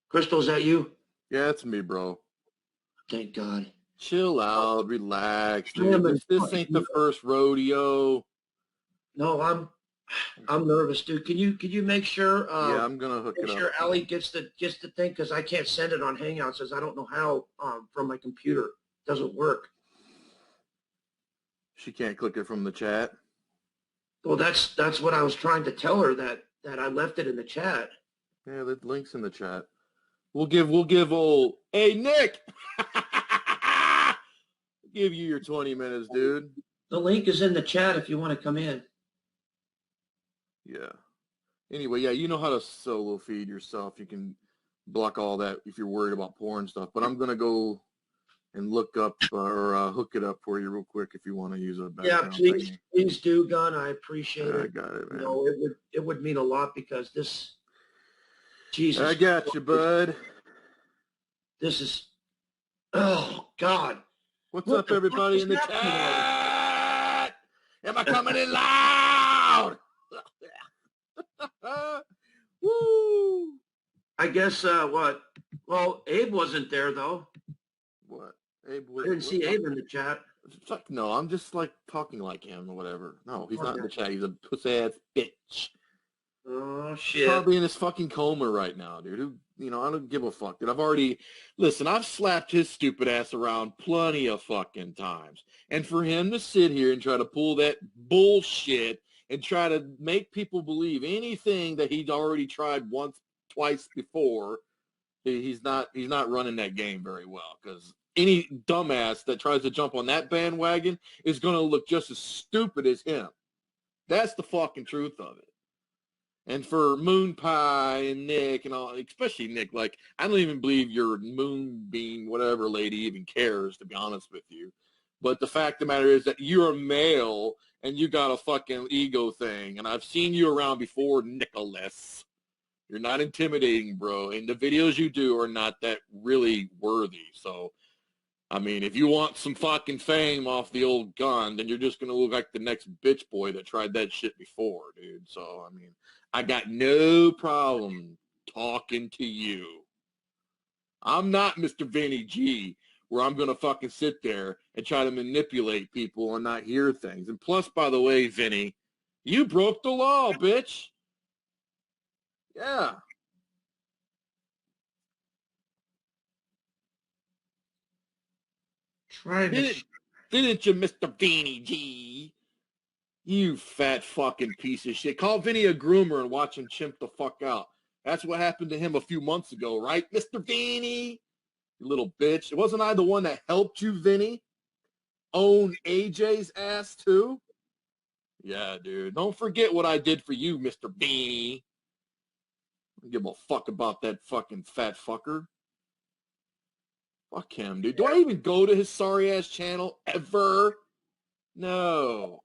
Crystal, is that you? Yeah, it's me, bro. Thank God. Chill out, relax, I am dude. in This ain't fucking the first rodeo. no, I'm nervous, dude. Can you Yeah, I'm gonna hook make it up. sure Allie gets the thing because I can't send it on Hangouts as I don't know how from my computer. It doesn't work. She can't click it from the chat. Well, that's what I was trying to tell her that I left it in the chat. Yeah, the link's in the chat. We'll give old hey Nick. Give you your 20 minutes, dude. The link is in the chat if you want to come in. Yeah. Anyway, yeah, you know how to solo feed yourself. You can block all that if you're worried about porn stuff. But I'm gonna go and look up or hook it up for you real quick if you want to use a Yeah, background please do, Gun. I appreciate thingy. I it. got it, man. It would mean a lot because Jesus. I got you, bud. This is, oh God. What's What up, the fuck everybody is in the happening over chat? Am I coming in loud? Woo! I guess what? Well, Abe wasn't there though. What? Abe was. I didn't see Abe in the chat. Fuck no, I'm just like talking like him or whatever. No, he's not in the Okay. chat. He's a pussy ass bitch. Oh He's shit. probably in his fucking coma right now, dude. I don't give a fuck, dude. I've slapped his stupid ass around plenty of fucking times. And for him to sit here and try to pull that bullshit and try to make people believe anything that he'd already tried once, twice before, he's not running that game very well. Because any dumbass that tries to jump on that bandwagon is going to look just as stupid as him. That's the fucking truth of it. And for Moon Pie and Nick and all, especially Nick, like, I don't even believe your Moonbeam, whatever lady even cares, to be honest with you. But the fact of the matter is that you're a male and you got a fucking ego thing. And I've seen you around before, Nicholas. You're not intimidating, bro. And the videos you do are not that really worthy. So, I mean, if you want some fucking fame off the old gun, then you're just going to look like the next bitch boy that tried that shit before, dude. So, I mean, I got no problem talking to you. I'm not Mr. Vinny G, where I'm going to fucking sit there and try to manipulate people and not hear things. And plus, by the way, Vinny, you broke the law, bitch. Yeah. Didn't you, Mr. Vinny G? You fat fucking piece of shit. Call Vinny a groomer and watch him chimp the fuck out. That's what happened to him a few months ago, right, Mr. Vinny? You little bitch. Wasn't I the one that helped you, Vinny? Own AJ's ass, too? Yeah, dude. Don't forget what I did for you, Mr. Vinny. I don't give a fuck about that fucking fat fucker. Fuck him, dude. Do I even go to his sorry-ass channel ever? No.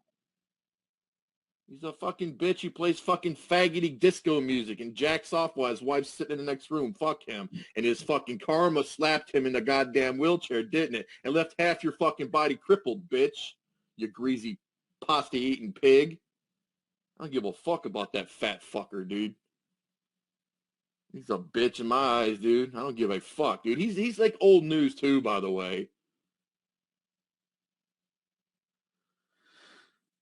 He's a fucking bitch. He plays fucking faggoty disco music and jacks off while his wife's sitting in the next room. Fuck him. And his fucking karma slapped him in the goddamn wheelchair, didn't it? And left half your fucking body crippled, bitch. You greasy, pasta-eating pig. I don't give a fuck about that fat fucker, dude. He's a bitch in my eyes, dude. I don't give a fuck, dude. He's like old news, too, by the way.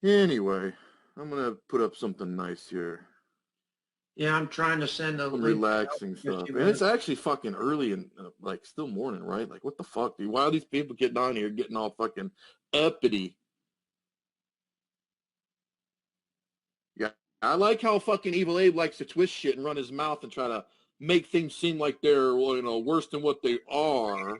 Anyway, I'm going to put up something nice here. Yeah, I'm trying to send a Some link. relaxing stuff. And it's actually fucking early and like still morning, right? Like what the fuck, dude? Why are these people getting on here getting all fucking uppity? Yeah. I like how fucking Evil Abe likes to twist shit and run his mouth and try to make things seem like they're, well, worse than what they are.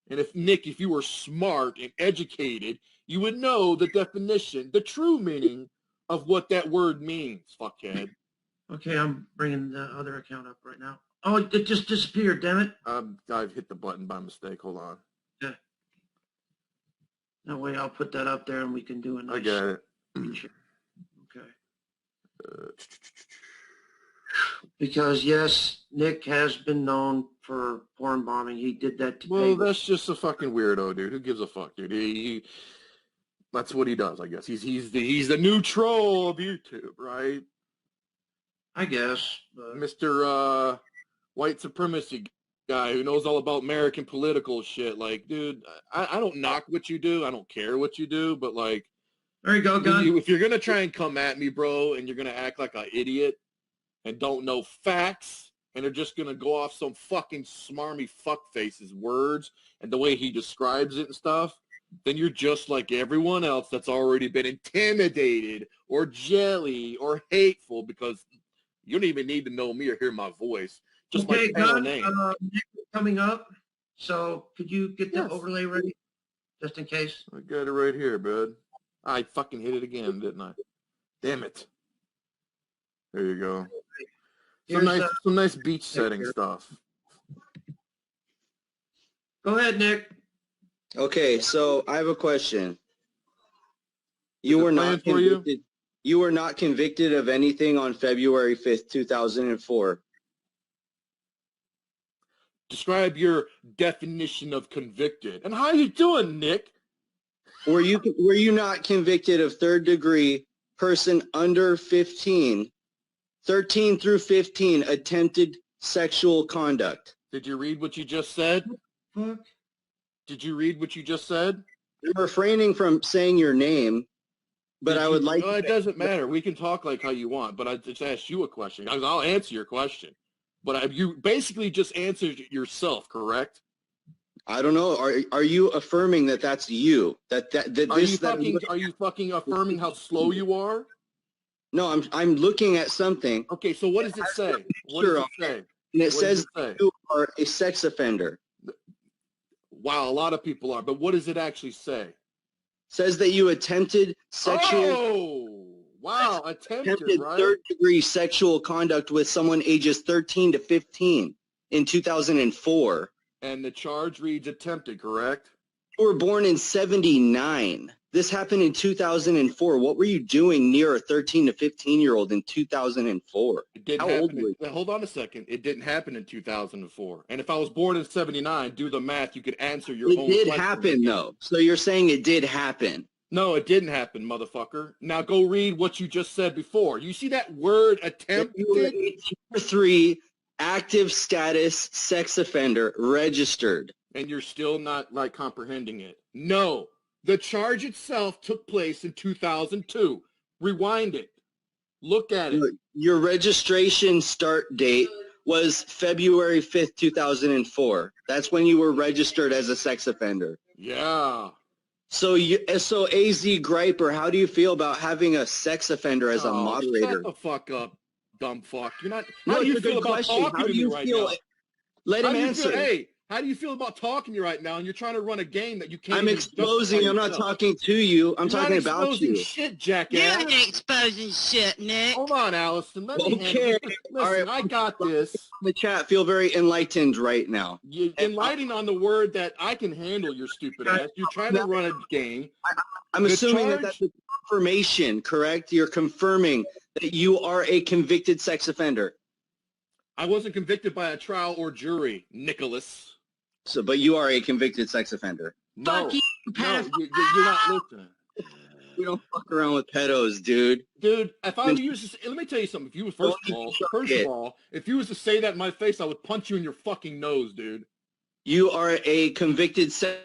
And if you were smart and educated, you would know the definition, the true meaning of what that word means, fuckhead. Okay, I'm bringing the other account up right now. Oh, it just disappeared, damn it. I've hit the button by mistake. Hold on. Yeah. That way I'll put that up there and we can do a nice... I got it. Okay. Because, yes, Nick has been known for porn bombing. He did that to Well, that's just a fucking weirdo, dude. Who gives a fuck, dude? That's what he does, I guess. He's the new troll of YouTube, right? I guess. Mr. white supremacy guy who knows all about American political shit. Like, dude, I don't knock what you do. I don't care what you do, but like, There you go, gun. if you're gonna try and come at me, bro, and you're gonna act like an idiot and don't know facts, and are just gonna go off some fucking smarmy fuckface's words and the way he describes it and stuff, then you're just like everyone else that's already been intimidated or jelly or hateful because you don't even need to know me or hear my voice. Just Okay, my channel gun. name. Nick is coming up. So could you get the Yes. overlay ready, just in case? I got it right here, bud. I fucking hit it again, didn't I? Damn it. There you go. Some nice beach setting stuff. Go ahead, Nick. Okay, so I have a question. You were not convicted. You were not convicted of anything on February 5th, 2004. Describe your definition of convicted. And how you doing, Nick? Were you not convicted of third degree person under 15, 13 through 15 attempted sexual conduct? Did you read what you just said? Fuck. Did you read what you just said? I'm refraining from saying your name, but I would like. No, it doesn't matter. We can talk like how you want, but I just asked you a question. I'll answer your question. But you basically just answered yourself, correct? I don't know. Are you affirming that that's you? Are you fucking affirming how slow you are? No, I'm looking at something. Okay, so what does it say? What does it say? And it says you are a sex offender. Wow, a lot of people are, but what does it actually say? Says that you attempted sexual. Oh, wow, attempted, right? Third-degree sexual conduct with someone ages 13 to 15 in 2004. And the charge reads attempted, correct? You were born in 79. This happened in 2004. What were you doing near a 13 to 15-year-old in 2004? It didn't happen. Hold on a second. It didn't happen in 2004. And if I was born in 79, do the math, you could answer your own question. It did happen, though. So you're saying it did happen. No, it didn't happen, motherfucker. Now go read what you just said before. You see that word attempted? 3 active status sex offender registered. And you're still not, like, comprehending it. No. The charge itself took place in 2002. Rewind it. Look at it. Your registration start date was February 5th, 2004. That's when you were registered as a sex offender. Yeah. So AZ Griper, how do you feel about having a sex offender as a moderator? Shut the fuck up, dumb fuck. You're not. How do you feel about talking to me right now? Let him answer. Hey, how do you feel about talking to me right now? And you're trying to run a game that you can't. I'm exposing. I'm not talking to you. I'm talking about you. Shit, jackass. You ain't exposing shit, Nick. Hold on, Allison. Let me okay. Listen, all right. I got this. The chat feel very enlightened right now. You're enlightening on the word that I can handle, your stupid ass. You're trying to run a game. I'm assuming that that's a confirmation, correct? You're confirming that you are a convicted sex offender. I wasn't convicted by a trial or jury, Nicholas. So, but you are a convicted sex offender. No, Fuck you, no, you're not listening. We don't fuck around with pedos, dude. Dude, if I used to, let me tell you something. If you was first of all, if you was to say that in my face, I would punch you in your fucking nose, dude. You are a convicted sex.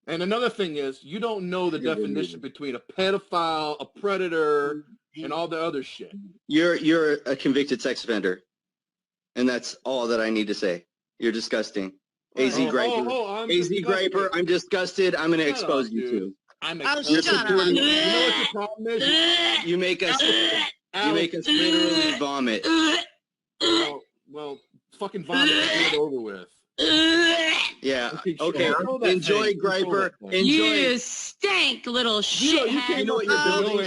And another thing is, you don't know the definition between a pedophile, a predator, and all the other shit. You're a convicted sex offender, and that's all that I need to say. You're disgusting. AZ Griper. AZ Griper, I'm disgusted. I'm going to expose you too. I'm shut up. You know what your problem is? You make us literally vomit. Well, fucking vomit and get it over with. Yeah. Okay. Enjoy, Griper. Enjoy. You stink, little shit. You know what you're building?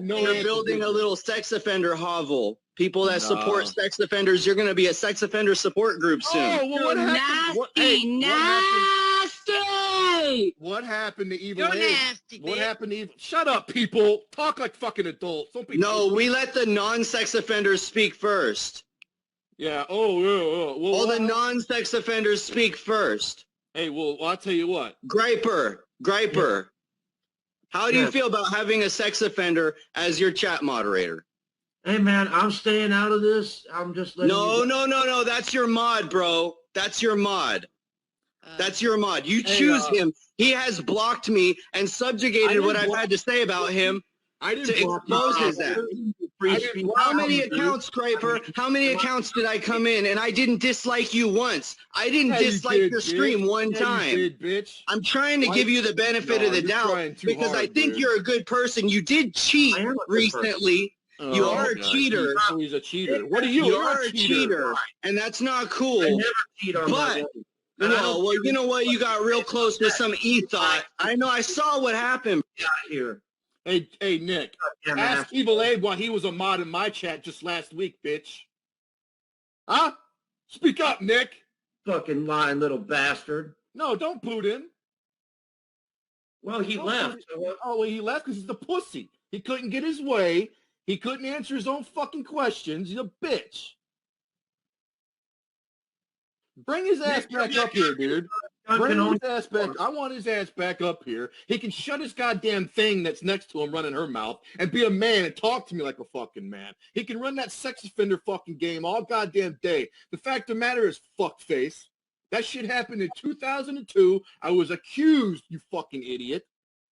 You're building a little sex offender hovel. People that support sex offenders, you're going to be a sex offender support group soon. Oh, well, what happened? Nasty! What happened to Evil You're Abe? nasty, What bitch. happened to Evil? Shut up, people. Talk like fucking adults. Don't be. No, we let the non-sex offenders speak first. Yeah. Oh, yeah. Well, all the non-sex offenders speak first. Hey, well, I'll tell you what. Griper. How do you feel about having a sex offender as your chat moderator? Hey, man, I'm staying out of this. I'm just letting you No. That's your mod, bro. That's your mod. That's your mod. You Hey, choose him. He has blocked me and subjugated what I've had to say about him I to didn't block expose you. his ass. free speech. How many accounts, Scraper? How many accounts did I come in and I didn't dislike you once? I didn't Yeah, you dislike did, your bitch. stream one Yeah, time. you did, bitch. I'm trying to Why- give you the benefit No, of the you're doubt trying too because I hard, think dude. you're a good person. You did cheat I am a good recently. You are a God. cheater. He's a cheater. What are you? You You're are a cheater, and that's not cool. I never cheat on my But way. And I don't well, you know what? You got real close with some e-thought. I know. I saw what happened. here. Hey, Nick. Yeah, Ask Evil Abe why he was a mod in my chat just last week, bitch. Huh? Speak up, Nick. Fucking lying little bastard. No, don't boot him. Well, he left. So Oh, well, he left because he's a pussy. He couldn't get his way. He couldn't answer his own fucking questions. He's a bitch. Bring his ass back up here, dude. Bring his ass back. I want his ass back up here. He can shut his goddamn thing that's next to him running her mouth and be a man and talk to me like a fucking man. He can run that sex offender fucking game all goddamn day. The fact of the matter is, fuckface, that shit happened in 2002. I was accused, you fucking idiot.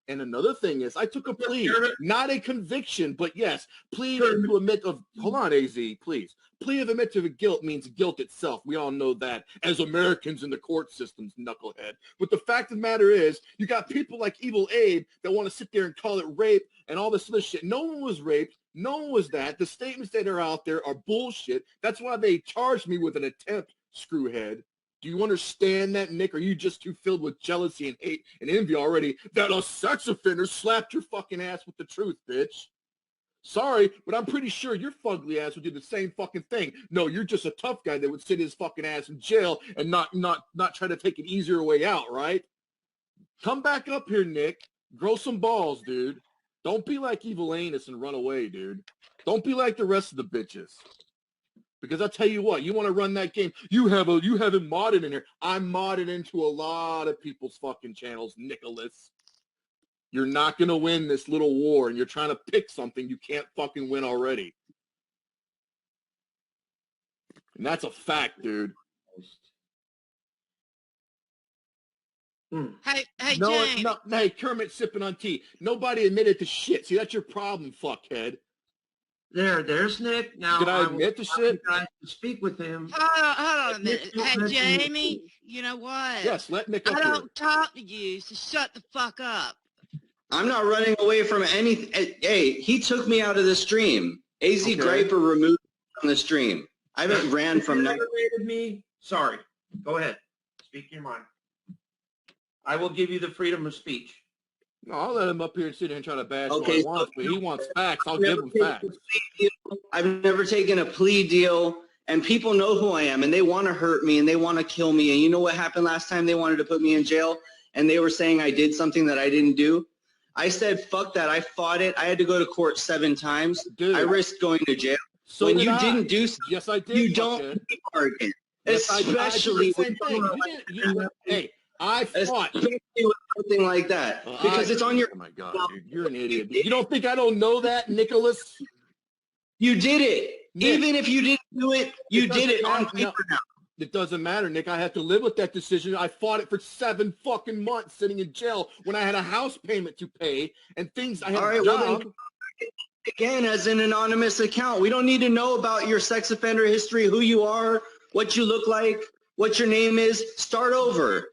And another thing is, I took a plea, not a conviction, but yes, plea to admit of, hold on, AZ, please. Plea of admit to guilt means guilt itself. We all know that as Americans in the court systems, knucklehead. But the fact of the matter is, you got people like Evil Abe that want to sit there and call it rape and all this other shit. No one was raped. No one was that. The statements that are out there are bullshit. That's why they charged me with an attempt, screwhead. Do you understand that, Nick? Or are you just too filled with jealousy and hate and envy already that a sex offender slapped your fucking ass with the truth, bitch? Sorry, but I'm pretty sure your fugly ass would do the same fucking thing. No, you're just a tough guy that would sit his fucking ass in jail and not try to take an easier way out, right? Come back up here, Nick. Grow some balls, dude. Don't be like Evil Anus and run away, dude. Don't be like the rest of the bitches. Because I'll tell you what, you want to run that game, you haven't modded in here. I'm modded into a lot of people's fucking channels, Nicholas. You're not going to win this little war, and you're trying to pick something you can't fucking win already. And that's a fact, dude. Hey, No, James. hey, Kermit sipping on tea. Nobody admitted to shit. See, that's your problem, fuckhead. there's Nick. Now Did I admit to shit? I to speak with him. Hold on a minute. Hey, Jamie, you know what? Yes, let Nick I up here. don't talk to you, so shut the fuck up. I'm not running away from anything. Hey, he took me out of the stream. AZ Okay. Graper removed me from the stream. I haven't ran from nothing. Me. Sorry. Go ahead. Speak your mind. I will give you the freedom of speech. No, I'll let him up here and sit here and try to bash Okay, what he wants, but he wants facts. I'll give him facts. I've never taken a plea deal, and people know who I am, and they want to hurt me, and they want to kill me. And you know what happened last time they wanted to put me in jail, and they were saying I did something that I didn't do? I said, fuck that. I fought it. I had to go to court 7 times. Dude. I risked going to jail. So when did you I. didn't do something, Yes, I did. you don't fuckhead. bargain. Yes, Especially I did the same thing. Hey, I fought. especially with something like that. Because it's on your... Oh, my God, dude. You're an idiot. You don't think I don't know that, Nicholas? You did it. Nick, Even if you didn't do it, you did it on doesn't matter. paper now. It doesn't matter, Nick. I have to live with that decision. I fought it for 7 fucking months sitting in jail when I had a house payment to pay and things. I had All right, a well, job. then, again, as an anonymous account, we don't need to know about your sex offender history, who you are, what you look like, what your name is. Start over.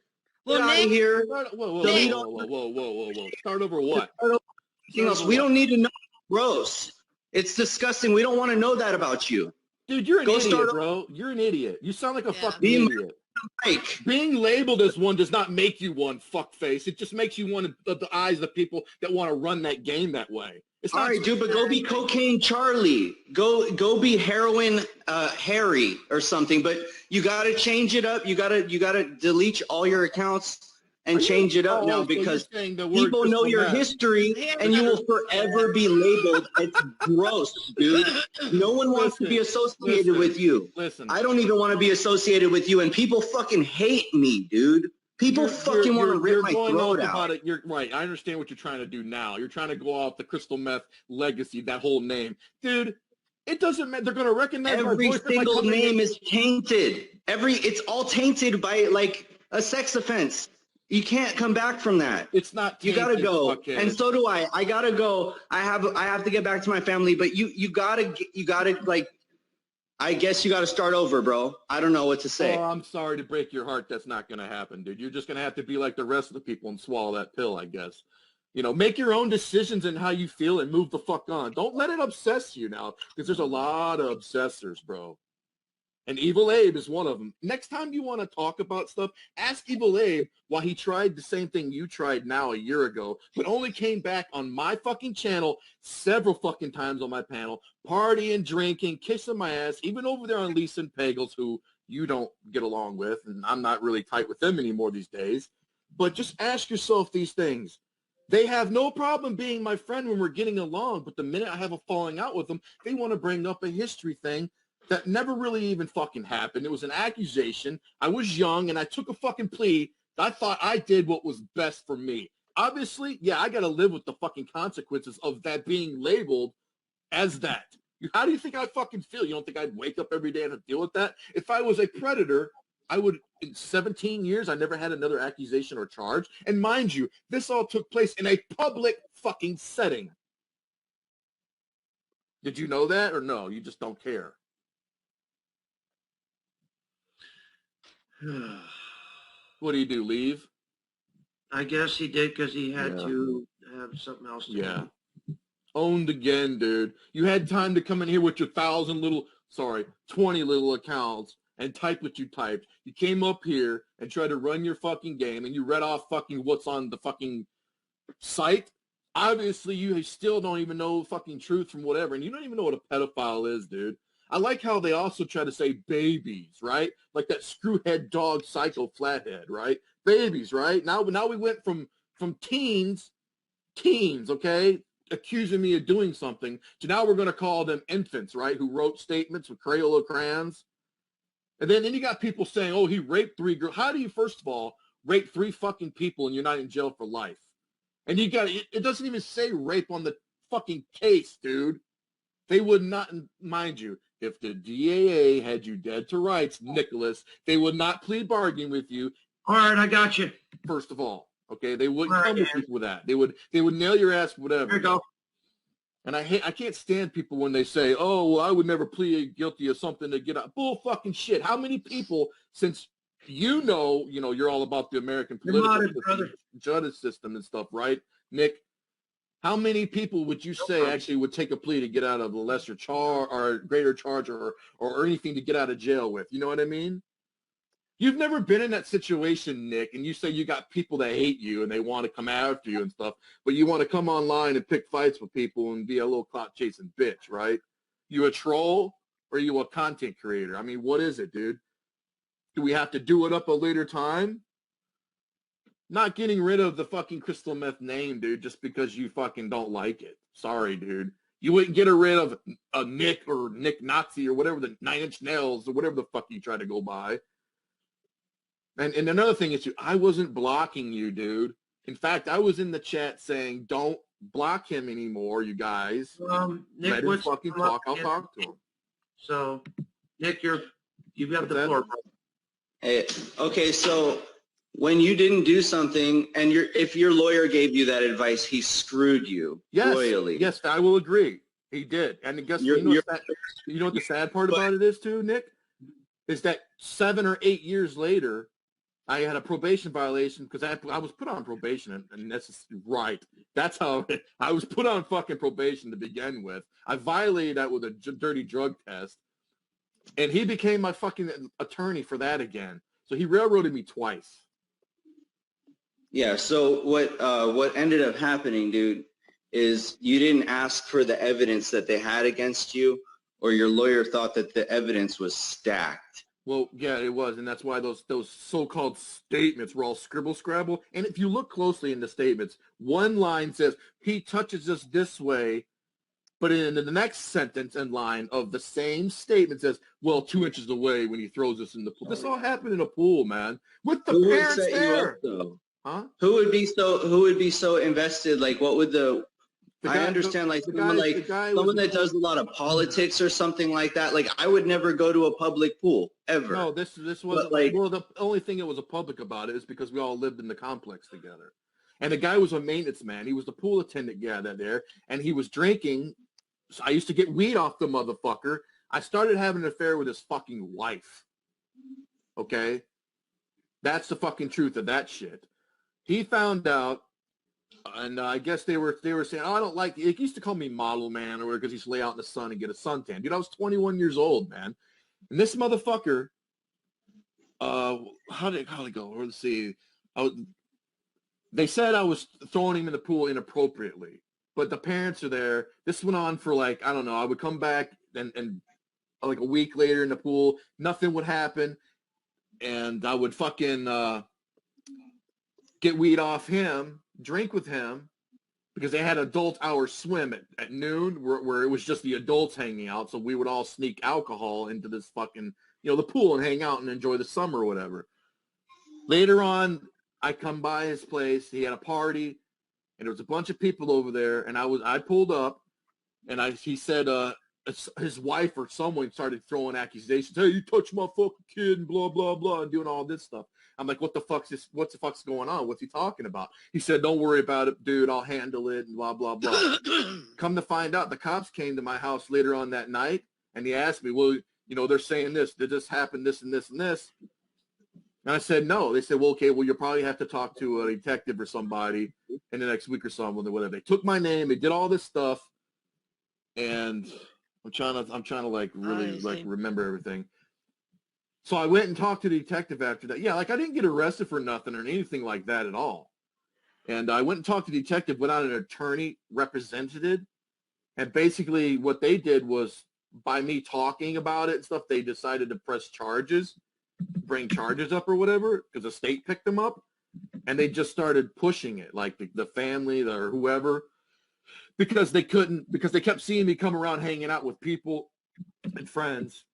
Well, Get out Nick, of here. Whoa. Start over what? Anything else. We don't need to know. Gross. It's disgusting. We don't want to know that about you. Dude, you're an Go idiot, start bro. You're an idiot. You sound like a fucking Be idiot. Mike. Being labeled as one does not make you one, fuckface. It just makes you one of the eyes of the people that want to run that game that way. It's All not right, dude, but go be Cocaine Charlie. Go be Heroin Harry or something. But you got to change it up. You got to delete all your accounts and change it up now so because you're saying the word people know crystal your meth. history and you will forever be labeled. It's gross, dude. No one wants to be associated with you. Listen. I don't even want to be associated with you, and people fucking hate me, dude. People fucking want to rip my throat out. You're right. I understand what you're trying to do now. You're trying to go off the crystal meth legacy, that whole name. Dude, It doesn't matter. They're going to recognize my Every voice. single name is tainted. It's all tainted by like a sex offense. You can't come back from that. It's not tainted, you gotta go, fuckhead. and so do I. I gotta go. I have to get back to my family. But you gotta like. I guess you gotta start over, bro. I don't know what to say. Oh, I'm sorry to break your heart. That's not going to happen, dude. You're just going to have to be like the rest of the people and swallow that pill, I guess. You know, make your own decisions and how you feel and move the fuck on. Don't let it obsess you now, because there's a lot of obsessors, bro. And Evil Abe is one of them. Next time you want to talk about stuff, ask Evil Abe why he tried the same thing you tried now a year ago, but only came back on my fucking channel several fucking times on my panel, partying, drinking, kissing my ass, even over there on Lisa and Pagels, who you don't get along with, and I'm not really tight with them anymore these days. But just ask yourself these things. They have no problem being my friend when we're getting along, but the minute I have a falling out with them, they want to bring up a history thing that never really even fucking happened. It was an accusation. I was young, and I took a fucking plea. I thought I did what was best for me. Obviously, yeah, I got to live with the fucking consequences of that being labeled as that. How do you think I fucking feel? You don't think I'd wake up every day and have to deal with that? If I was a predator, I would, in 17 years, I never had another accusation or charge. And mind you, this all took place in a public fucking setting. Did you know that, or no? You just don't care? What do you do, leave? I guess he did because he had to have something else to do. Owned again, dude. You had time to come in here with your 20 little accounts and type what you typed. You came up here and tried to run your fucking game, and you read off fucking what's on the fucking site. Obviously, you still don't even know fucking truth from whatever, and you don't even know what a pedophile is, dude. I like how they also try to say babies, right? Like that screwhead dog psycho flathead, right? Babies, right? Now we went from teens, okay, accusing me of doing something, to now we're going to call them infants, right, who wrote statements with Crayola crayons. And then you got people saying, oh, he raped 3 girls. How do you, first of all, rape 3 fucking people and you're not in jail for life? And you got, it doesn't even say rape on the fucking case, dude. They would not, mind you, if the DAA had you dead to rights, Nicholas, they would not plead bargain with you. All right, I got you. First of all, okay, they wouldn't come with people with that. They would nail your ass, whatever. There you go. And I can't stand people when they say, oh, well, I would never plead guilty of something to get out. Bull fucking shit. How many people, since you know, you're all about the American political justice system and stuff, right, Nick? How many people would you say actually would take a plea to get out of a lesser charge or greater charge or anything to get out of jail with? You know what I mean? You've never been in that situation, Nick, and you say you got people that hate you and they want to come after you and stuff, but you want to come online and pick fights with people and be a little clout-chasing bitch, right? You a troll or you a content creator? I mean, what is it, dude? Do we have to do it up a later time? Not getting rid of the fucking crystal meth name, dude, just because you fucking don't like it. Sorry, dude. You wouldn't get rid of a Nick or Nick Nazi or whatever, the 9 Inch Nails or whatever the fuck you try to go by. And another thing is, I wasn't blocking you, dude. In fact, I was in the chat saying, don't block him anymore, you guys. Nick, let him fucking talk. I'll talk to him. So, Nick, you've got the floor, bro. Hey, okay, so when you didn't do something, and if your lawyer gave you that advice, he screwed you royally. Yes, I will agree. He did. And guess you know what the sad part about it is too, Nick? Is that 7 or 8 years later, I had a probation violation because I was put on probation, and that's right. That's how I was put on fucking probation to begin with. I violated that with a dirty drug test, and he became my fucking attorney for that again. So he railroaded me twice. Yeah, so what ended up happening, dude, is you didn't ask for the evidence that they had against you, or your lawyer thought that the evidence was stacked. Well, yeah, it was, and that's why those so-called statements were all scribble-scrabble. And if you look closely in the statements, one line says, he touches us this way, but in the next sentence and line of the same statement says, well, 2 inches away when he throws us in the pool. This all happened in a pool, man, with the parents there. Who would be so invested? Like, what would the I understand, like someone that does a lot of politics or something like that. Like I would never go to a public pool ever. No, this wasn't like, well, the only thing that was a public about it is because we all lived in the complex together. And the guy was a maintenance man. He was the pool attendant guy there, and he was drinking. So I used to get weed off the motherfucker. I started having an affair with his fucking wife. Okay? That's the fucking truth of that shit. He found out, and I guess they were saying, oh, I don't like, he used to call me model man, or because he used to lay out in the sun and get a suntan. Dude, I was 21 years old, man. And this motherfucker, how did it go? Let's see. They said I was throwing him in the pool inappropriately, but the parents are there. This went on for like, I don't know. I would come back and like a week later in the pool, nothing would happen. And I would fucking get weed off him, drink with him, because they had adult hour swim at noon where it was just the adults hanging out. So we would all sneak alcohol into this fucking, the pool and hang out and enjoy the summer or whatever. Later on, I come by his place. He had a party, and there was a bunch of people over there. And I pulled up, and he said his wife or someone started throwing accusations. Hey, you touched my fucking kid, and blah blah blah, and doing all this stuff. I'm like, what the fuck's going on? What's he talking about? He said, don't worry about it, dude. I'll handle it, and blah blah blah. Come to find out, the cops came to my house later on that night, and he asked me, well, they're saying this. Did this happen? This and this and this. And I said, no. They said, well, okay, well, you'll probably have to talk to a detective or somebody in the next week or something or whatever. They took my name. They did all this stuff. And I'm trying to like really like remember everything. So I went and talked to the detective after that. Yeah, like I didn't get arrested for nothing or anything like that at all. And I went and talked to the detective without an attorney represented. And basically what they did was by me talking about it and stuff, they decided to press charges. Bring charges up or whatever because the state picked them up, and they just started pushing it like the family or whoever because they kept seeing me come around hanging out with people and friends,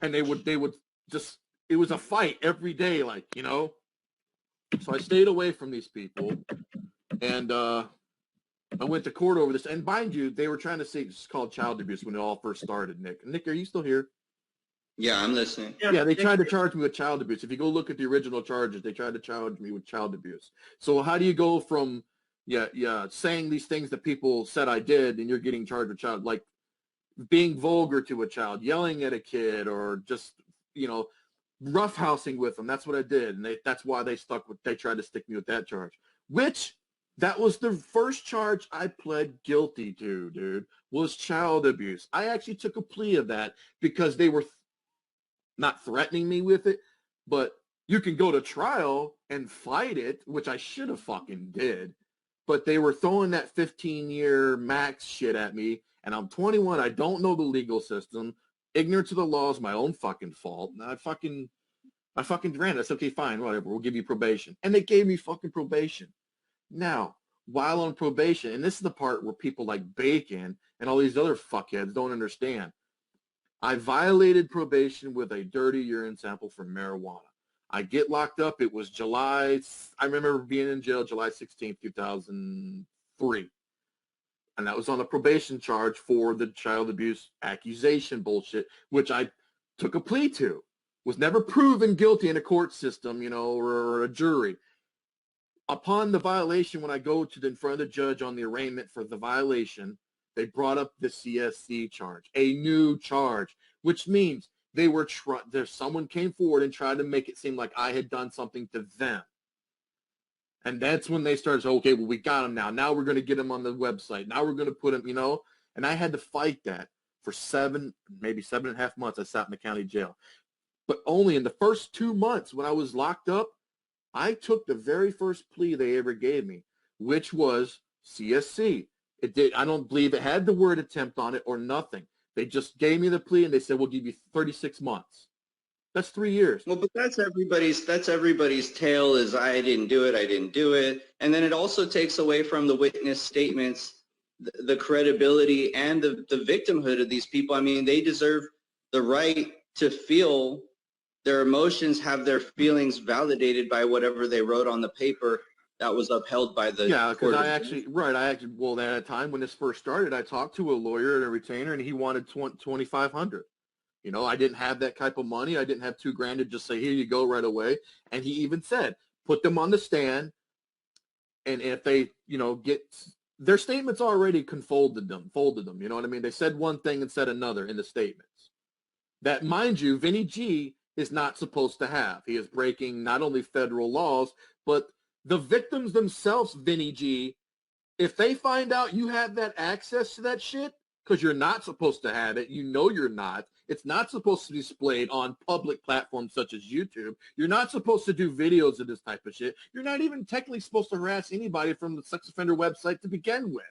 and they would just, it was a fight every day, like, so I stayed away from these people, and I went to court over this. And mind you, they were trying to say it's called child abuse when it all first started. Nick, are you still here? Yeah, I'm listening. Yeah, they tried to charge me with child abuse. If you go look at the original charges, they tried to charge me with child abuse. So how do you go from, saying these things that people said I did, and you're getting charged with child, like being vulgar to a child, yelling at a kid, or just, roughhousing with them. That's what I did. And that's why they tried to stick me with that charge, which that was the first charge I pled guilty to, dude, was child abuse. I actually took a plea of that because they were not threatening me with it, but you can go to trial and fight it, which I should have fucking did. But they were throwing that 15-year max shit at me, and I'm 21. I don't know the legal system. Ignorance of the law is my own fucking fault. And I fucking ran. I said, okay, fine, whatever. We'll give you probation. And they gave me fucking probation. Now, while on probation, and this is the part where people like Bacon and all these other fuckheads don't understand, I violated probation with a dirty urine sample for marijuana. I get locked up. It was I remember being in jail July 16th, 2003. And that was on a probation charge for the child abuse accusation bullshit, which I took a plea to. Was never proven guilty in a court system, or a jury. Upon the violation, when I go in front of the judge on the arraignment for the violation, they brought up the CSC charge, a new charge, which means someone came forward and tried to make it seem like I had done something to them. And that's when they started saying, okay, well, we got him now. Now we're going to get him on the website. Now we're going to put him, and I had to fight that for maybe 7.5 months. I sat in the county jail. But only in the first 2 months when I was locked up, I took the very first plea they ever gave me, which was CSC. I don't believe it had the word attempt on it or nothing. They just gave me the plea and they said, we'll give you 36 months. That's 3 years. Well, but that's everybody's tale is I didn't do it. And then it also takes away from the witness statements, the credibility and the victimhood of these people. I mean, they deserve the right to feel their emotions, have their feelings validated by whatever they wrote on the paper that was upheld by the Yeah, because court. well, at a time when this first started, I talked to a lawyer and a retainer, and he wanted 2,500. You know, I didn't have that type of money. I didn't have $2,000 to just say, here you go right away. And he even said, put them on the stand, and if they, you know, get their statements already folded them. You know what I mean? They said one thing and said another in the statements. That, mind you, Vinny G is not supposed to have. He is breaking not only federal laws, but the victims themselves, Vinny G, if they find out you have that access to that shit, because you're not supposed to have it, you know you're not. It's not supposed to be displayed on public platforms such as YouTube. You're not supposed to do videos of this type of shit. You're not even technically supposed to harass anybody from the sex offender website to begin with.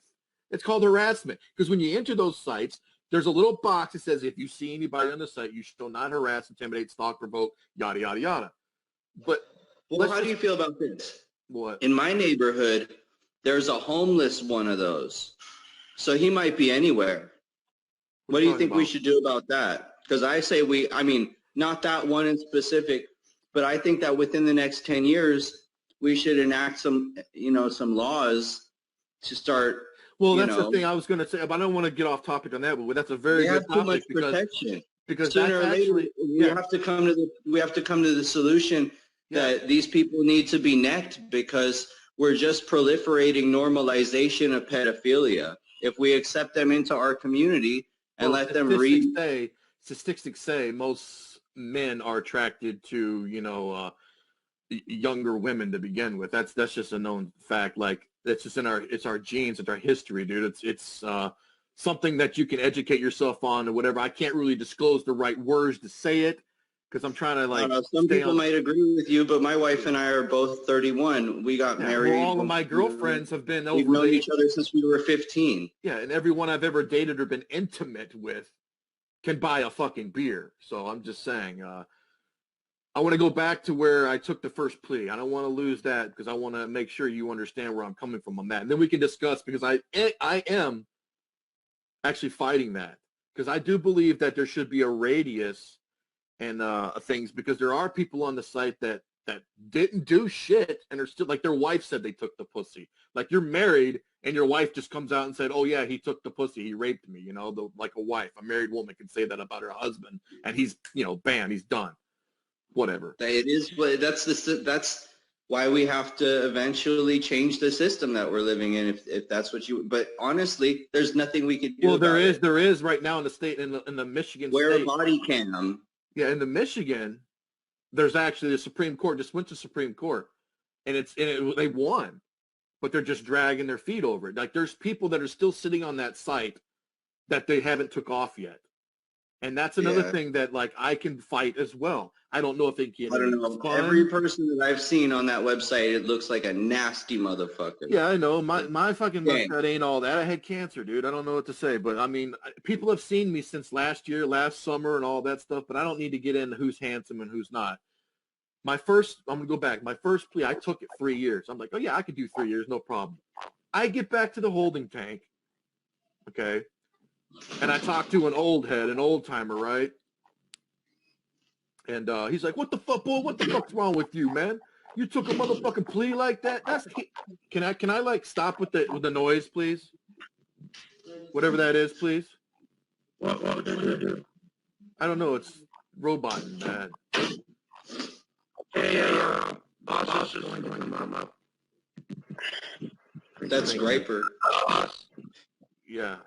It's called harassment. Because when you enter those sites, there's a little box that says, if you see anybody on the site, you shall not harass, intimidate, stalk, provoke, yada, yada, yada. But Well, how do you feel about this? What? In my neighborhood, there's a homeless one of those. So he might be anywhere. What do you think we should do about that? Because I say not that one in specific, but I think that within the next 10 years, we should enact some laws to start. Well, that's the thing I was going to say, but I don't want to get off topic on that, but that's a very good topic because sooner or later we have to come to the solution that these people need to be necked because we're just proliferating normalization of pedophilia. If we accept them into our community and let them read. Statistics say most men are attracted to, younger women to begin with. That's just a known fact. Like, it's just it's our genes, it's our history, dude. It's something that you can educate yourself on or whatever. I can't really disclose the right words to say it because I'm trying to some people might agree with you, but my wife and I are both 31. We got married. Well, all of my girlfriends have been over. We've known each other since we were 15. Yeah, and everyone I've ever dated or been intimate with can buy a fucking beer. So I'm just saying, I want to go back to where I took the first plea. I don't want to lose that because I want to make sure you understand where I'm coming from on that. And then we can discuss because I am actually fighting that because I do believe that there should be a radius and things because there are people on the site that didn't do shit and are still like their wife said they took the pussy. Like you're married and your wife just comes out and said, oh yeah, he took the pussy, he raped me, like a wife. A married woman can say that about her husband and he's, bam, he's done. Whatever. It is, but that's why we have to eventually change the system that we're living in if that's what you, but honestly, there's nothing we could do. Well, there is right now in the state, in the Michigan Wear state. a body cam. Yeah, in the Michigan, there's actually the Supreme Court just went to Supreme Court, and they won, but they're just dragging their feet over it. Like there's people that are still sitting on that site that they haven't took off yet, and that's another thing that like I can fight as well. I don't know if they can. I don't know. Every person that I've seen on that website, it looks like a nasty motherfucker. Yeah, I know. My fucking mugshot ain't all that. I had cancer, dude. I don't know what to say. But, I mean, people have seen me since last summer and all that stuff, but I don't need to get into who's handsome and who's not. I'm going to go back. My first plea, I took it 3 years. I'm like, oh, yeah, I could do 3 years, no problem. I get back to the holding tank, okay, and I talk to an old-timer, right? And he's like, what the fuck, boy? What the fuck's wrong with you, man? You took a motherfucking plea like that? Can I like stop with the noise, please? Whatever that is, please. What did you do? I don't know. It's roboting, man. Okay, boss is going to come up. That's Griper. Yeah.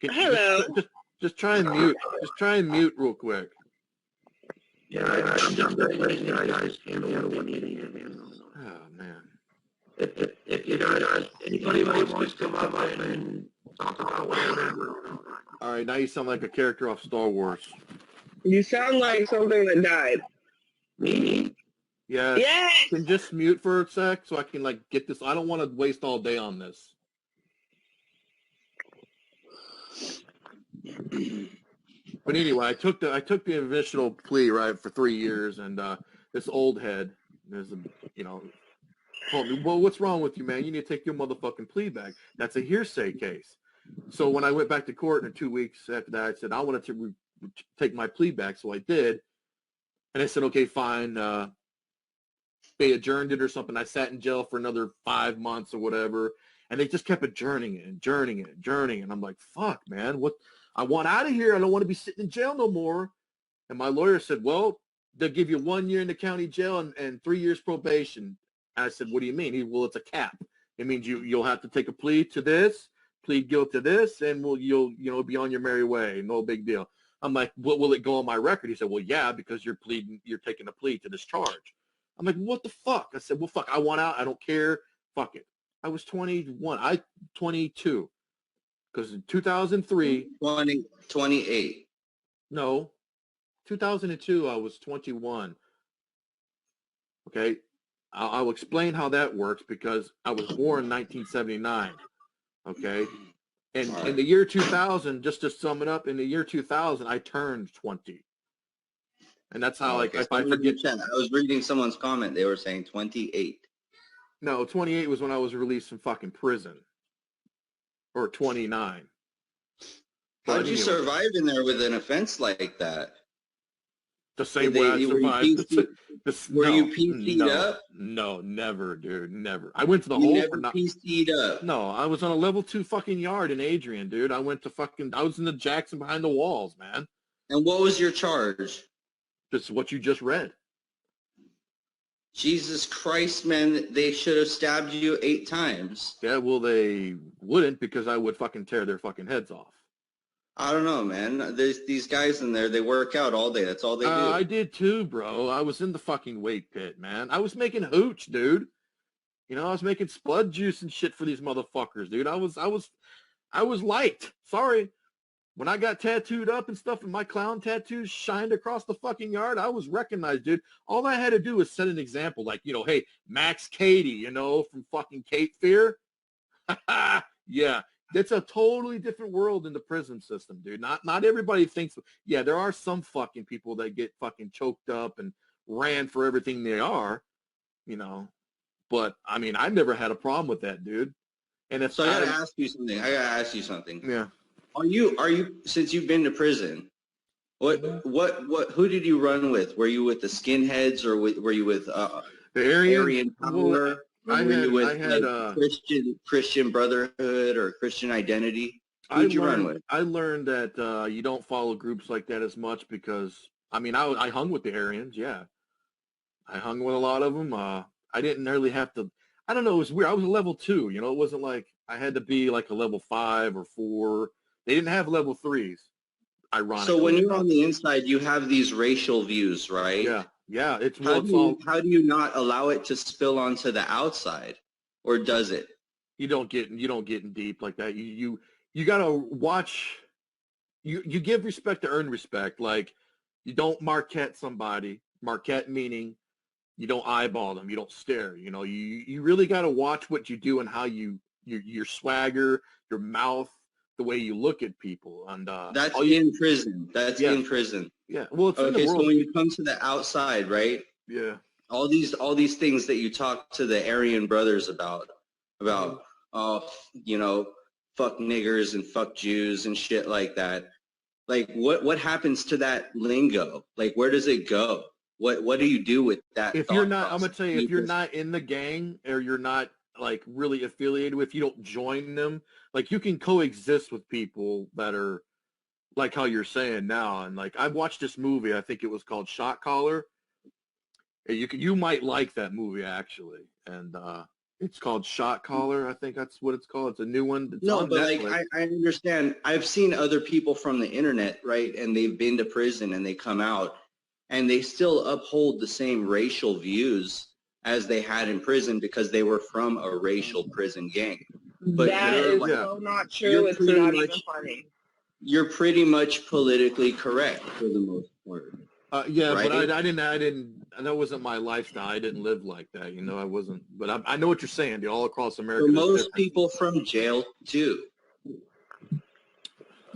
Hello. Just try and mute. Just try and mute real quick. Yeah, I'm just letting you guys handle what you need. Oh, man. If you guys, anybody wants to come up and talk about whatever. All right, now you sound like a character off Star Wars. You sound like something that died. Me? Yeah. Yes! Can you just mute for a sec so I can like get this? I don't want to waste all day on this. But anyway, I took the initial plea, right, for 3 years, and this old head, told me, well, what's wrong with you, man? You need to take your motherfucking plea back. That's a hearsay case. So when I went back to court in 2 weeks after that, I said, I wanted to take my plea back, so I did. And I said, okay, fine. they adjourned it or something. I sat in jail for another 5 months or whatever, and they just kept adjourning it. And I'm like, fuck, man, what? I want out of here. I don't want to be sitting in jail no more. And my lawyer said, well, they'll give you 1 year in the county jail and 3 years probation. And I said, what do you mean? Well, it's a cap. It means you'll have to take a plea to this, plead guilty to this, and you'll be on your merry way. No big deal. I'm like, what will it go on my record? He said, well, yeah, because you're taking a plea to this charge. I'm like, what the fuck? I said, well, fuck, I want out. I don't care. Fuck it. I was 21. 22. Because in 2003. 28. No. 2002, I was 21. Okay? I'll explain how that works because I was born in 1979. Okay? And in the year 2000, just to sum it up, in the year 2000, I turned 20. And that's how, like, if I forget. I was reading someone's comment. They were saying 28. No, 28 was when I was released from fucking prison. Or 29. How'd you survive in there with an offense like that? The same way I survived. Were you PC'd up? No, never, dude, never. I went to the You hole. never PC'd up. No, I was on a level 2 fucking yard in Adrian, dude. I was in the Jackson behind the walls, man. And what was your charge? Just what you just read. Jesus Christ, man, they should have stabbed you 8 times. Yeah, well, they wouldn't because I would fucking tear their fucking heads off. I don't know, man. There's these guys in there, they work out all day. That's all they do. I did too, bro. I was in the fucking weight pit, man. I was making hooch, dude. You know, I was making spud juice and shit for these motherfuckers, dude. I was liked. Sorry. When I got tattooed up and stuff and my clown tattoos shined across the fucking yard, I was recognized, dude. All I had to do was set an example. Like, you know, hey, Max Cady, you know, from fucking Cape Fear. Yeah. It's a totally different world in the prison system, dude. Not everybody thinks. Yeah, there are some fucking people that get fucking choked up and ran for everything they are, you know. But I mean, I never had a problem with that, dude. And if so, I gotta ask you something. Yeah. Are you since you've been to prison? Who did you run with? Were you with the skinheads or were you with the Aryan power? I had Christian Brotherhood or Christian Identity. Who'd you run with? I learned that you don't follow groups like that as much because, I mean, I hung with the Aryans, yeah. I hung with a lot of them. I didn't really have to, I don't know, it was weird. I was a level 2, you know, it wasn't like I had to be like a level 5 or 4. They didn't have level 3s, ironically. So when you're on the inside, you have these racial views, right? Yeah. Yeah, how do you not allow it to spill onto the outside, or does it? You don't get in deep like that. You gotta watch. You give respect to earn respect. Like you don't Marquette somebody. Marquette meaning you don't eyeball them. You don't stare. You know you really gotta watch what you do and how your swagger, your mouth, the way you look at people. And that's in prison. That's in prison. Yeah. Well, it's okay. In the world. So when you come to the outside, right? Yeah. All these things that you talk to the Aryan brothers about, you know, fuck niggers and fuck Jews and shit like that. Like, what happens to that lingo? Like, where does it go? What do you do with that? If you're not, I'm gonna tell you, if you're not in the gang or you're not like really affiliated with, you don't join them. Like, you can coexist with people that are like how you're saying now. And like, I've watched this movie. I think it was called Shot Caller. You might like that movie actually, and it's called Shot Caller. I think that's what it's called. It's a new one. It's no, but Netflix. Like I understand. I've seen other people from the internet, right, and they've been to prison and they come out, and they still uphold the same racial views as they had in prison because they were from a racial prison gang. But that is so not true. It's not even funny. You're pretty much politically correct for the most part. Yeah, right? But I didn't. That wasn't my lifestyle. I didn't live like that. You know, I wasn't. But I know what you're saying. Dude, all across America. For most people from jail too.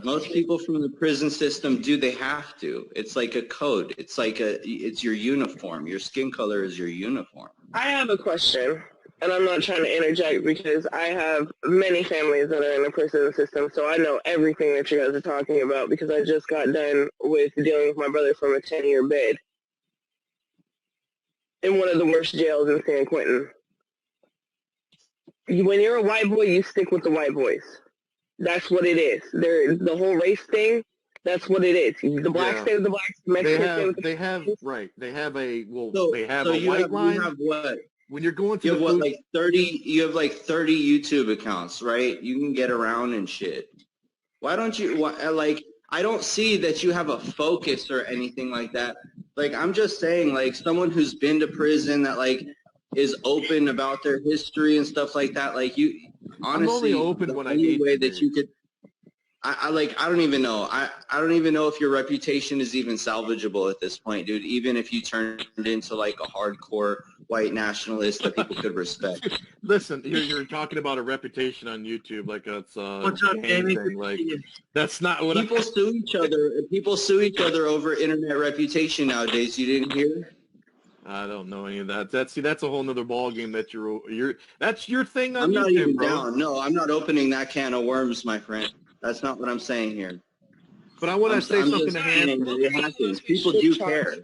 Most people from the prison system do. They have to. It's like a code. It's like it's your uniform. Your skin color is your uniform. I have a question. And I'm not trying to interject because I have many families that are in the prison system, so I know everything that you guys are talking about because I just got done with dealing with my brother from a 10-year bid. in one of the worst jails in San Quentin. When you're a white boy, you stick with the white boys. That's what it is. The whole race thing, that's what it is. The blacks stay with the blacks, the Mexicans stay with the Mexicans. They have a you white have, line. You have what? When you're going to you have what, like 30? You have like 30 YouTube accounts, right? You can get around and shit. Why don't you? Like, I don't see that you have a focus or anything like that. Like, I'm just saying, like, someone who's been to prison that like is open about their history and stuff like that. Like, you honestly, I'm only open when I need need way to that be. you could. I don't even know. I don't even know if your reputation is even salvageable at this point, dude. Even if you turned into like a hardcore white nationalist that people could respect. Listen, you're talking about a reputation on YouTube like it's What's up, Jamie? thing. Like, that's not what People sue each other. People sue each other over internet reputation nowadays. You didn't hear? I don't know any of that. That's a whole nother ball game that that's your thing on I'm not YouTube, even bro. down. No, I'm not opening that can of worms, my friend. That's not what I'm saying here. But I want to say something to saying Hanson. that it happens. People do care.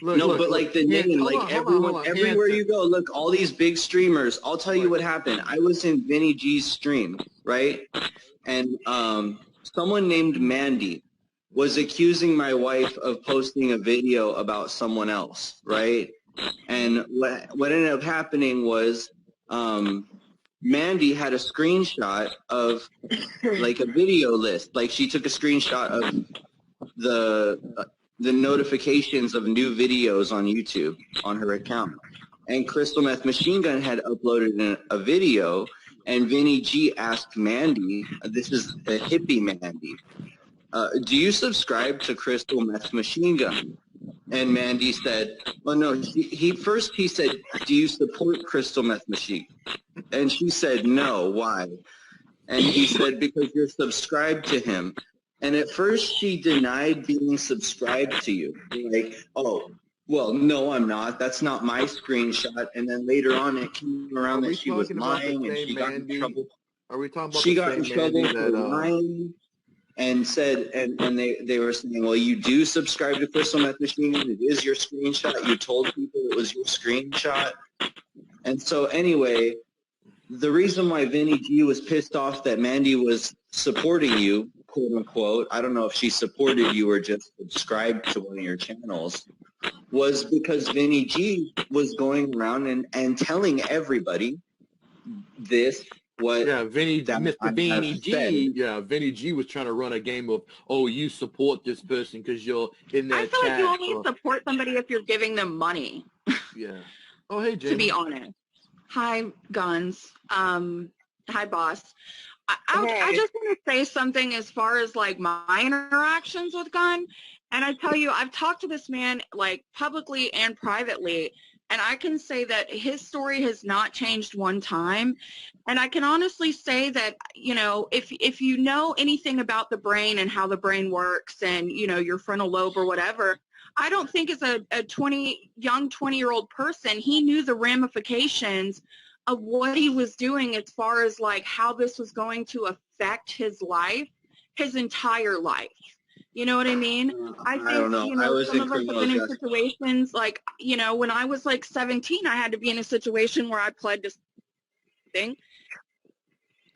But like the name, like everyone, everywhere you go, look, all these big streamers. I'll tell you what happened. I was in Vinny G's stream, right? And someone named Mandy was accusing my wife of posting a video about someone else, right? And what ended up happening was Mandy had a screenshot of like a video list. Like she took a screenshot of the notifications of new videos on YouTube on her account. And Crystal Meth Machine Gun had uploaded a video, and Vinny G asked Mandy, this is the hippie Mandy, do you subscribe to Crystal Meth Machine Gun? And Mandy said, well, no, he said, do you support Crystal Meth Machine? And she said, no, why? And he said, because you're subscribed to him. And at first she denied being subscribed to you. Like, oh, well, no, I'm not. That's not my screenshot. And then later on it came around that she was lying and she got in trouble. Are we talking about she got in trouble for lying and said, and they were saying, well, you do subscribe to Crystal Meth Machine Gun. It is your screenshot. You told people it was your screenshot. And so anyway, the reason why Vinny G was pissed off that Mandy was supporting you, quote unquote, I don't know if she supported you or just subscribed to one of your channels, was because Vinny G was going around and telling everybody this, what Vinny G. Yeah, Vinny G was trying to run a game of, oh, you support this person because you're in that I feel chat. like you only support somebody if you're giving them money. Yeah. Oh, hey, Jamie. To be honest. Hi, Guns. Hi, boss. I just want to say something as far as like my interactions with Gun. And I tell you, I've talked to this man like publicly and privately, and I can say that his story has not changed one time. And I can honestly say that, you know, if you know anything about the brain and how the brain works and, you know, your frontal lobe or whatever, I don't think as a young 20-year-old person, he knew the ramifications of what he was doing as far as like how this was going to affect his life, his entire life. You know what I mean? I think, you know, some of us have been in situations like, you know, when I was like 17, I had to be in a situation where I pled to something.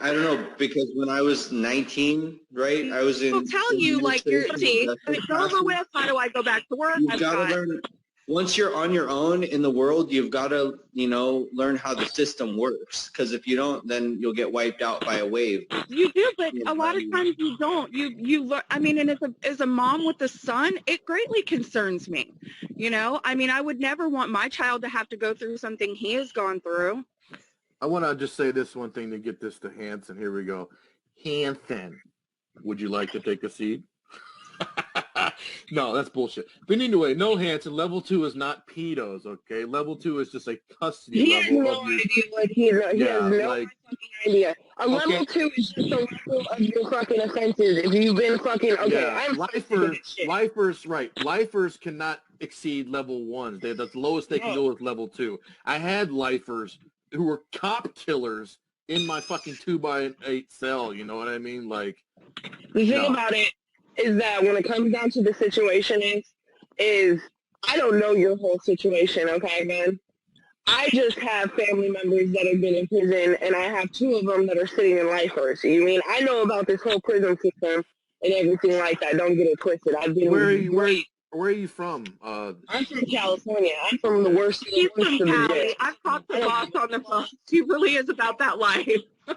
I don't know, because when I was 19, right, I was in... They'll tell you, like, see, when it's over with, how do I go back to work? You've got to learn, once you're on your own in the world, you've got to, you know, learn how the system works. Because if you don't, then you'll get wiped out by a wave. You do, but a lot of times you don't. You learn. I mean, and as a mom with a son, it greatly concerns me. You know, I mean, I would never want my child to have to go through something he has gone through. I want to just say this one thing to get this to Hanson. Here we go. Hanson, would you like to take a seat? No, that's bullshit. But anyway, no, Hanson, level 2 is not pedos, okay? Level 2 is just a custody he level. He has no idea what he has no fucking idea. A level 2 is just a level of your fucking offenses. If you've been fucking, I'm lifers, right. Lifers cannot exceed level 1. The lowest they can go is level 2. I had lifers who were cop killers in my fucking 2x8 cell, you know what I mean? Like, the thing about it is that when it comes down to the situation is I don't know your whole situation, okay, man? I just have family members that have been in prison, and I have 2 of them that are sitting in lifers. You mean I know about this whole prison system and everything like that? Don't get it twisted. I've been Where are you from? I'm from California. I'm from the worst. He's Worst from of the Cali. jail. I've talked to Boss on the phone. She really is about that life. I've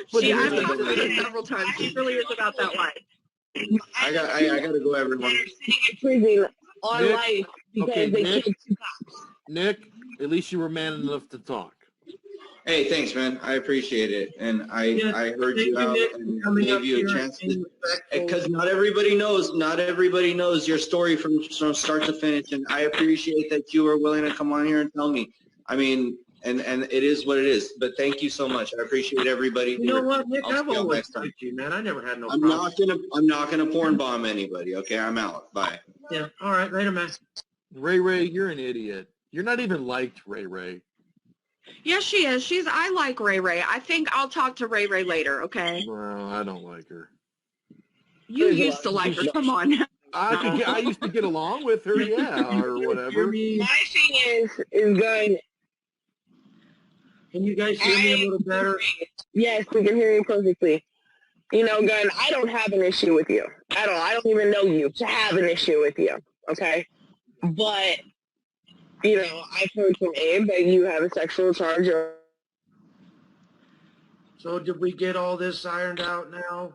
talked to her several times. She really is about that life. I gotta go, everyone. They're sitting in prison on Nick, life because okay, they Nick. killed 2 cops. Nick, at least you were man enough to talk. Hey, thanks, man. I appreciate it, and I heard thank you out Nick, and for coming up gave you here a chance and to, being respectful. because not everybody knows your story from start to finish, and I appreciate that you were willing to come on here and tell me. I mean, and it is what it is. But thank you so much. I appreciate everybody. You know what, Nick? I'll I've see y'all always next time. liked you, man. I never had no I'm problem. not gonna porn bomb anybody. Okay, I'm out. Bye. Yeah. All right. Later, man. Ray, you're an idiot. You're not even liked, Ray. Yes, she is. I like Ray Ray. I think I'll talk to Ray Ray later, okay? Well, I don't like her. You used to like her. Come on. I used to get along with her, yeah, or whatever. My thing is Gun. Can you guys hear me a little better? Yes, we can hear you perfectly. You know, Gun, I don't have an issue with you at all. I don't even know you to have an issue with you, okay? But, you know, I've heard from Abe that you have a sexual charge. So did we get all this ironed out now?